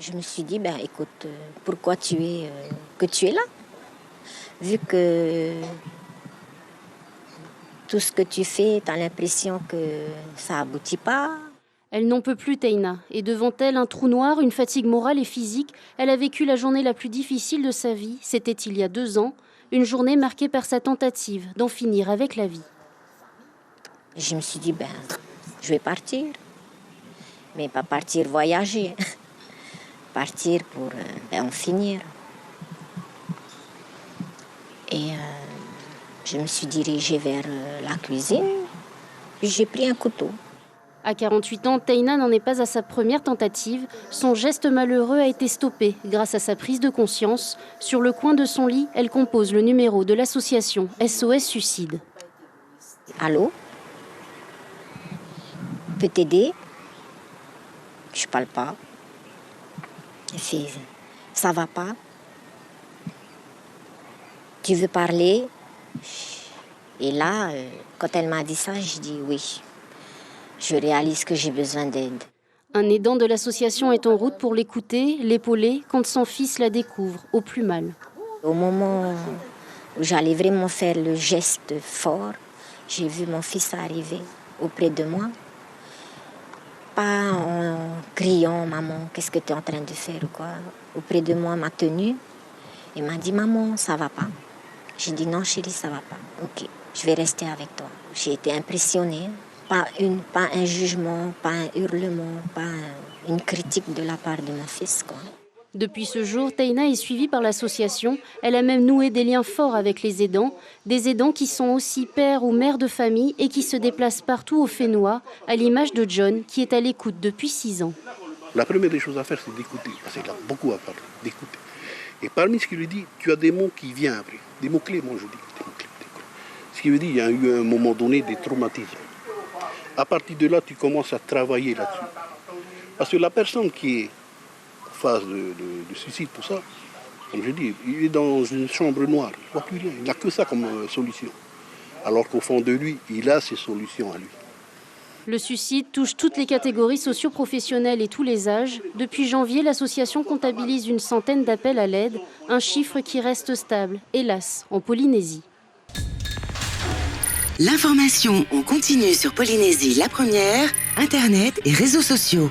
Je me suis dit, ben écoute, pourquoi tu es là? Vu que tout ce que tu fais, tu as l'impression que ça aboutit pas. Elle n'en peut plus, Teina. Et devant elle, un trou noir, une fatigue morale et physique. Elle a vécu la journée la plus difficile de sa vie. C'était il y a 2 ans. Une journée marquée par sa tentative d'en finir avec la vie. Je me suis dit, ben, je vais partir. Mais pas partir voyager. Partir pour en finir. Et je me suis dirigée vers la cuisine. Puis j'ai pris un couteau. À 48 ans, Teina n'en est pas à sa première tentative. Son geste malheureux a été stoppé grâce à sa prise de conscience. Sur le coin de son lit, elle compose le numéro de l'association SOS Suicide. Allô? Peut t'aider? Je parle pas. Elle fait, ça va pas? Tu veux parler? Et là, quand elle m'a dit ça, je dis oui. Je réalise que j'ai besoin d'aide. Un aidant de l'association est en route pour l'écouter, l'épauler, quand son fils la découvre, au plus mal. Au moment où j'allais vraiment faire le geste fort, j'ai vu mon fils arriver auprès de moi. Pas en criant, maman, qu'est-ce que tu es en train de faire ou quoi. Auprès de moi, m'a tenue et m'a dit, maman, ça va pas. J'ai dit, non chérie, ça va pas. Ok, je vais rester avec toi. J'ai été impressionnée. Pas un jugement, pas un hurlement, pas une critique de la part de mon fils, quoi. Depuis ce jour, Teina est suivie par l'association. Elle a même noué des liens forts avec les aidants. Des aidants qui sont aussi pères ou mères de famille et qui se déplacent partout au Fénois, à l'image de John, qui est à l'écoute depuis 6 ans. La première des choses à faire, c'est d'écouter, parce qu'il a beaucoup à parler, d'écouter. Et parmi ce qu'il lui dit, tu as des mots qui viennent après. Des mots-clés, moi je dis. Des mots-clés. Ce qui veut dire qu'il y a eu à un moment donné des traumatismes. À partir de là, tu commences à travailler là-dessus. Parce que la personne qui est en phase de suicide, tout ça, comme je dis, il est dans une chambre noire, il ne voit plus rien, il n'a que ça comme solution. Alors qu'au fond de lui, il a ses solutions à lui. Le suicide touche toutes les catégories socio-professionnelles et tous les âges. Depuis janvier, l'association comptabilise une centaine d'appels à l'aide, un chiffre qui reste stable, hélas, en Polynésie. L'information en continu sur Polynésie la première, Internet et réseaux sociaux.